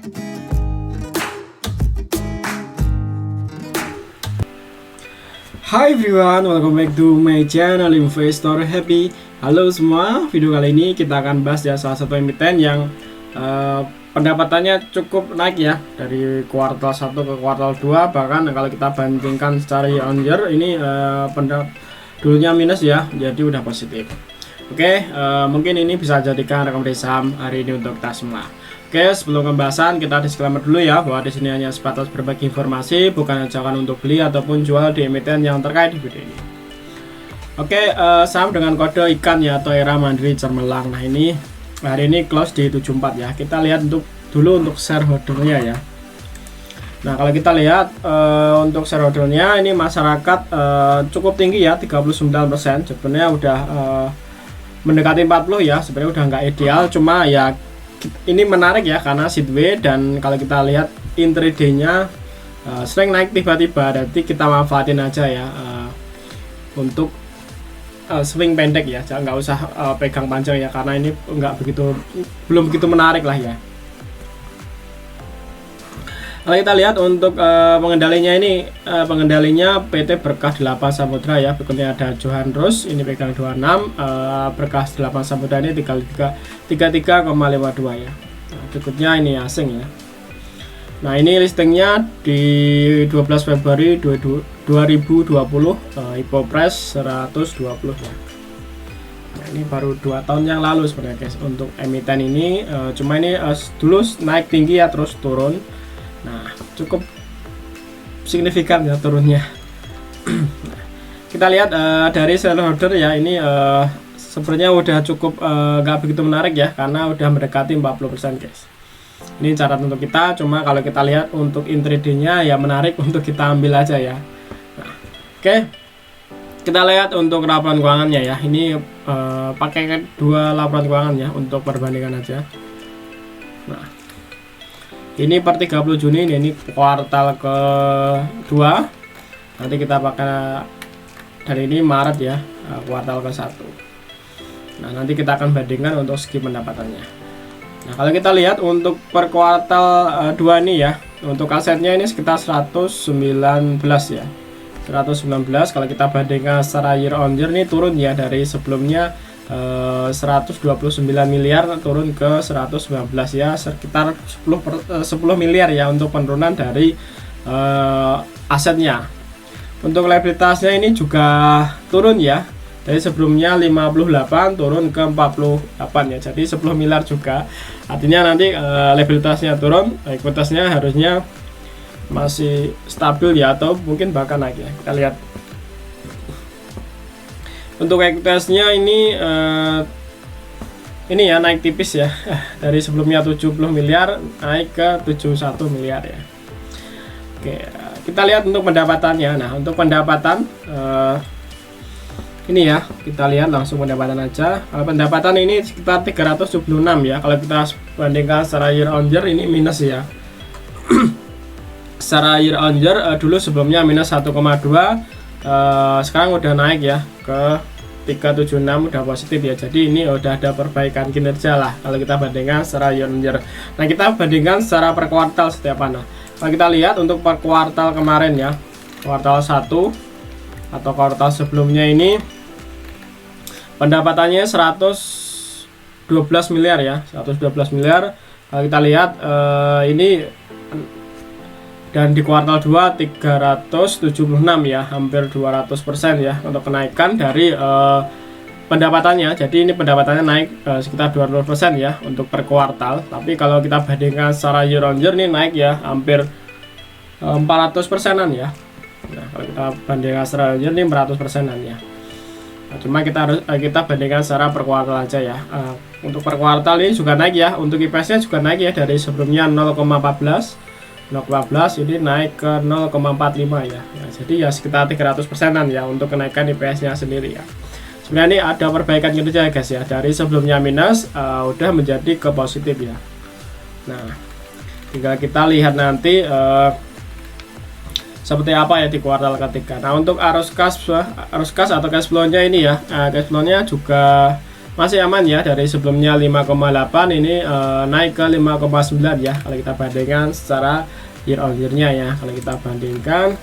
Hi everyone, welcome back to my channel Investor Happy. Halo semua, video kali ini kita akan bahas ya salah satu emiten yang pendapatannya cukup naik ya dari kuartal 1 ke kuartal 2. Bahkan kalau kita bandingkan secara year on year ini dulunya minus ya, jadi udah positif. Oke, mungkin ini bisa jadikan rekomendasi saham hari ini untuk kita semua. Oke, sebelum pembahasan kita disclaimer dulu ya bahwa di sini hanya sebatas berbagi informasi, bukan ajakan untuk beli ataupun jual di emiten yang terkait di video ini. Oke, saham dengan kode ikan ya atau Era Mandiri Cermelang. Nah, ini hari ini close di 74 ya. Kita lihat dulu untuk shareholdernya ya. Nah, kalau kita lihat untuk shareholdernya ini masyarakat cukup tinggi ya, 39%. Sebenarnya udah mendekati 40 ya. Sebenarnya udah nggak ideal, cuma ya ini menarik ya karena sideways, dan kalau kita lihat intraday-nya sering naik tiba-tiba, jadi kita manfaatin aja ya untuk swing pendek ya, nggak usah pegang panjang ya karena ini belum begitu menarik lah ya. Kalau kita lihat untuk pengendalinya ini pengendalinya PT Berkah 8 Samudra ya, berikutnya ada Johan Rus ini pegang 26, Berkah 8 Samudra ini 33,52 ya. Nah, berikutnya ini asing ya. Nah, ini listingnya di 12 Februari 2020, IPO price 120 ya. Nah, ini baru 2 tahun yang lalu sebenarnya guys untuk emiten ini, cuma ini dulu naik tinggi ya terus turun. Nah, cukup signifikan ya turunnya. Kita lihat dari shareholder ya, ini sebenarnya udah cukup nggak begitu menarik ya karena udah mendekati 40% guys. Ini cara untuk kita, cuma kalau kita lihat untuk intraday-nya ya menarik untuk kita ambil aja ya. Nah, oke. Kita lihat untuk laporan keuangannya ya. Ini pakai 2 laporan keuangan ya untuk perbandingan aja. Nah, ini per 30 Juni ini kuartal kedua. Nanti kita pakai dari ini Maret ya, kuartal ke-1. Nah, nanti kita akan bandingkan untuk segi pendapatannya. Nah, kalau kita lihat untuk per kuartal 2 ini ya, untuk asetnya ini sekitar 119 ya. 119 kalau kita bandingkan secara year on year ini turun ya, dari sebelumnya 129 miliar turun ke 119 ya, sekitar 10 miliar ya untuk penurunan dari asetnya. Untuk liabilitasnya ini juga turun ya, dari sebelumnya 58 turun ke 48 ya, jadi 10 miliar juga. Artinya nanti liabilitasnya turun, ekuitasnya harusnya masih stabil ya, atau mungkin bahkan naik ya. Kita lihat untuk ekuitasnya ini ya naik tipis ya, dari sebelumnya 70 miliar naik ke 71 miliar ya. Oke, kita lihat untuk pendapatannya. Nah, untuk pendapatan ini ya, kita lihat langsung pendapatan aja. Kalau pendapatan ini sekitar 376 ya. Kalau kita bandingkan secara year on year ini minus ya. Secara year on year dulu sebelumnya minus 1,2, sekarang udah naik ya ke 376, udah positif ya. Jadi ini udah ada perbaikan kinerja lah kalau kita bandingkan secara year on year. Nah, kita bandingkan secara per kuartal setiap mana. Kalau kita lihat untuk per kuartal kemarin ya, kuartal 1 atau kuartal sebelumnya ini pendapatannya 112 miliar ya, 112 miliar. Kalau kita lihat ini, dan di kuartal 2 376 ya, hampir 200% ya untuk kenaikan dari pendapatannya. Jadi ini pendapatannya naik sekitar 200% ya untuk per kuartal. Tapi kalau kita bandingkan secara year on year ini naik ya, hampir 400%-an ya. Nah, kalau kita bandingkan secara year ini 400%-an ya. Nah, cuma kita bandingkan secara per kuartal aja ya. Untuk per kuartal ini juga naik ya, untuk IPS-nya juga naik ya, dari sebelumnya 0,14 ini naik ke 0,45 ya. Jadi ya sekitar 300%-an ya untuk kenaikan IPS-nya sendiri ya. Sebenarnya ini ada perbaikan kinerja guys ya, dari sebelumnya minus udah menjadi ke positif ya. Nah, tinggal kita lihat nanti seperti apa ya di kuartal ketiga. Nah, untuk arus kas atau cash flow-nya ini ya, cash flow-nya juga masih aman ya, dari sebelumnya 5,8 ini naik ke 5,9 ya kalau kita bandingkan secara year on year-nya ya. Kalau kita bandingkan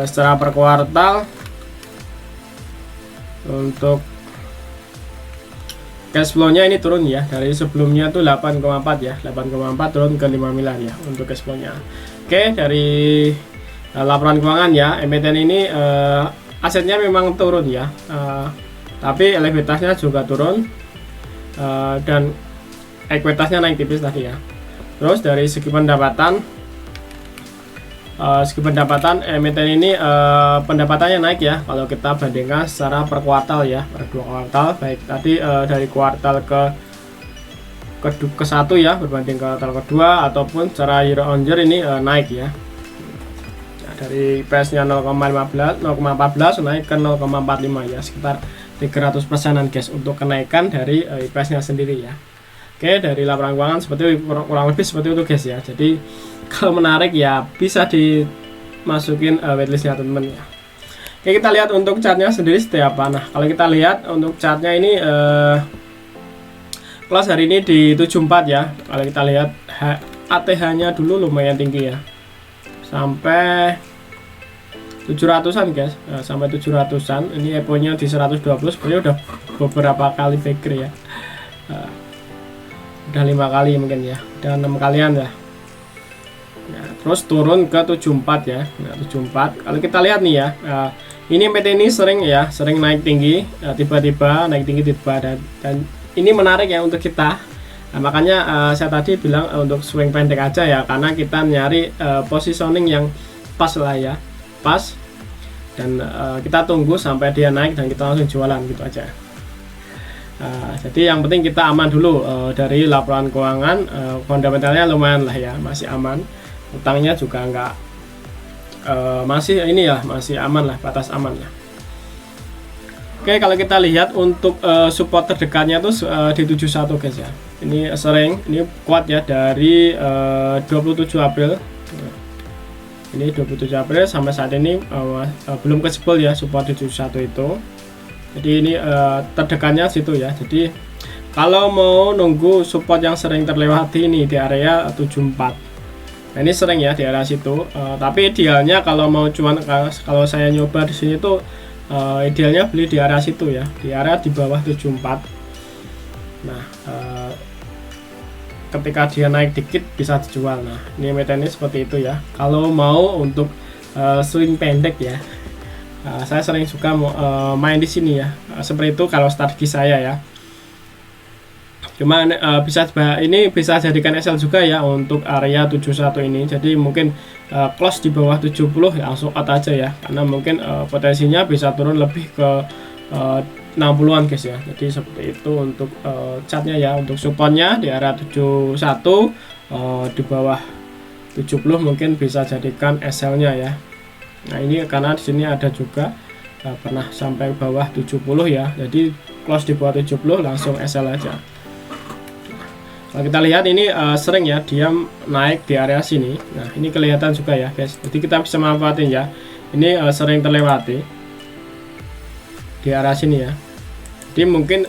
secara per kuartal, untuk cash flow-nya ini turun ya, dari sebelumnya tuh 8,4 ya, 8,4 turun ke 5 miliar ya untuk cash flow-nya. Oke, dari laporan keuangan ya, emiten ini asetnya memang turun ya, tapi likuiditasnya juga turun, dan ekuitasnya naik tipis tadi ya. Terus dari segi pendapatan, emiten ini pendapatannya naik ya kalau kita bandingkan secara per kuartal ya, per 2 kuartal, baik tadi dari kuartal ke 1 ya berbanding kuartal kedua, ataupun secara year on year ini naik ya. Nah, dari IPS-nya 0,14 naik ke 0,45 ya, sekitar 300%-an guys untuk kenaikan dari IPS-nya sendiri ya. Oke, dari laporan keuangan seperti kurang lebih seperti itu guys ya. Jadi kalau menarik ya bisa dimasukin waitlistnya teman-teman ya. Oke, kita lihat untuk chartnya sendiri seperti apa. Nah, kalau kita lihat untuk chartnya ini close hari ini di 74 ya. Kalau kita lihat ATH-nya dulu lumayan tinggi ya, sampai 700-an guys, sampai 700-an. Ini EPO-nya di 120, sebenarnya udah beberapa kali breaker ya, udah 5 kali mungkin ya, udah 6 kalian ya. Nah, terus turun ke 74 ya. Nah, 74 kalau kita lihat nih ya, ini PT ini sering naik tinggi, tiba-tiba naik tinggi dan ini menarik ya untuk kita. Nah, makanya saya tadi bilang untuk swing pendek aja ya, karena kita nyari positioning yang pas lah ya, pas, dan kita tunggu sampai dia naik dan kita langsung jualan gitu aja. Jadi yang penting kita aman dulu dari laporan keuangan, fundamentalnya lumayan lah ya, masih aman, utangnya juga enggak masih ini ya, masih aman lah, batas aman lah. Oke, kalau kita lihat untuk support terdekatnya tuh di 71 guys ya. Ini sering, ini kuat ya dari 27 April. Ini 27 April sampai saat ini belum kejebol ya support di 71 itu. Jadi ini terdekatnya situ ya. Jadi kalau mau nunggu support yang sering terlewati ini di area 74. Nah, ini sering ya di area situ. Tapi idealnya kalau mau cuan, kalau saya nyoba di sini tuh idealnya beli di area situ ya, di area di bawah 74. Nah, ketika dia naik dikit bisa dijual. Nah, ini emitennya seperti itu ya. Kalau mau untuk swing pendek ya, saya sering suka main di sini ya. Seperti itu kalau strategi saya ya. Cuma ini bisa jadikan SL juga ya untuk area 71 ini. Jadi mungkin close di bawah 70 ya, langsung out aja ya, karena mungkin potensinya bisa turun lebih ke 60-an guys ya. Jadi seperti itu untuk chartnya ya. Untuk supportnya di area 71, di bawah 70 mungkin bisa jadikan SL-nya ya. Nah, ini karena di sini ada juga pernah sampai bawah 70 ya. Jadi close di bawah 70 langsung SL aja. Kalau kita lihat ini sering ya dia naik di area sini. Nah, ini kelihatan juga ya guys. Jadi kita bisa manfaatin ya. Ini sering terlewati di area sini ya. Jadi mungkin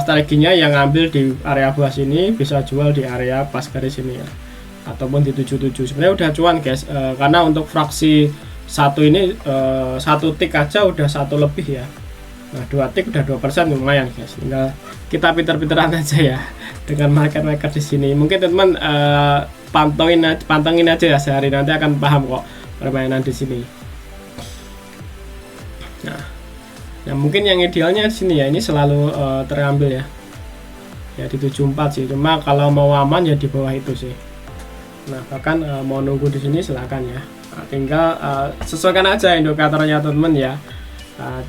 strateginya yang ngambil di area bawah sini bisa jual di area pas garis sini ya, ataupun di 77. Sebenarnya udah cuan guys, karena untuk fraksi satu ini satu tick aja udah satu lebih ya. Nah, 2 tick udah 2%, lumayan guys. Tinggal kita pinter-pinteran aja ya dengan market-market di sini. Mungkin teman-teman pantengin aja ya sehari, nanti akan paham kok permainan di sini. Nah, mungkin yang idealnya di sini ya, ini selalu terambil ya. Ya di 74 sih. Cuma kalau mau aman ya di bawah itu sih. Nah, bahkan mau nunggu di sini silakan ya. Nah, tinggal sesuaikan aja indikatornya teman-teman ya.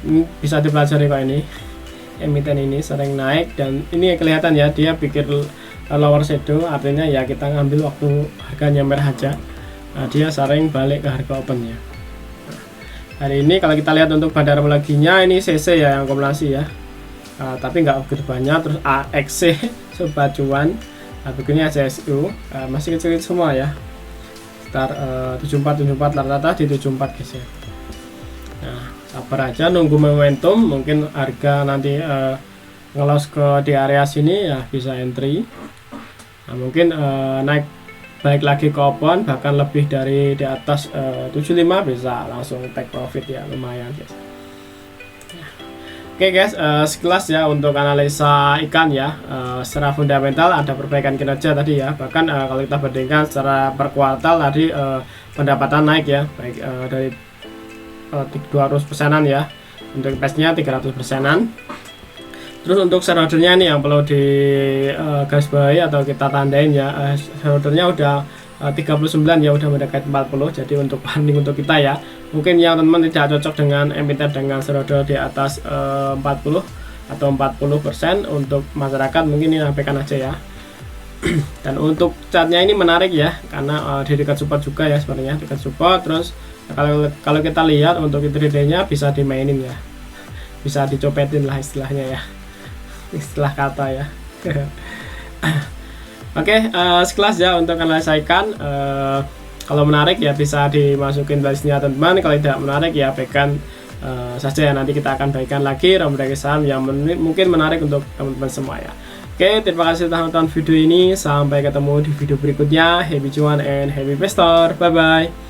Ini bisa dipelajari kok ini. Emiten ini sering naik dan ini kelihatan ya dia pikir lower shadow, artinya ya kita ngambil waktu harganya merah aja. Nah, dia sering balik ke harga opennya. Nah, hari ini kalau kita lihat untuk bandar laginya ini CC ya yang akumulasi ya, tapi nggak begitu banyak. Terus AXC sobat cuan, begini ACSU masih kecil semua ya, sekitar 74 rata-rata di 74 guys ya. Nah, sabar aja nunggu momentum, mungkin harga nanti ngelos ke di area sini ya bisa entry. Nah, mungkin naik baik lagi ke open bahkan lebih dari di atas 75 bisa langsung take profit ya, lumayan guys. Oke guys, sekilas ya untuk analisa ikan ya. Secara fundamental ada perbaikan kinerja tadi ya. Bahkan kalau kita bandingkan secara per kuartal tadi pendapatan naik ya, baik dari 200%-an ya. Untuk investnya 300%-an. Terus untuk shareholdernya ini yang perlu di garis bawahi atau kita tandain ya, shareholdernya udah 39 ya, udah mendekati 40. Jadi untuk warning untuk kita ya, mungkin yang teman-teman tidak cocok dengan emiten dengan shareholder di atas 40 atau 40% untuk masyarakat, mungkin ini abaikan aja ya. Dan untuk chartnya ini menarik ya, karena di dekat support juga ya, sebenarnya dekat support. Terus kalau kita lihat untuk intraday-nya bisa dimainin ya, bisa dicopetin lah istilahnya ya, istilah kata ya. Oke, sekelas ya untuk analisa ikan. Kalau menarik ya bisa dimasukin listnya teman-teman. Kalau tidak menarik ya abaikan saja ya. Nanti kita akan bagikan lagi rekomendasi saham yang mungkin menarik untuk teman-teman semua ya. Oke, terima kasih telah menonton video ini. Sampai ketemu di video berikutnya. Happy cuan and happy investor. Bye bye.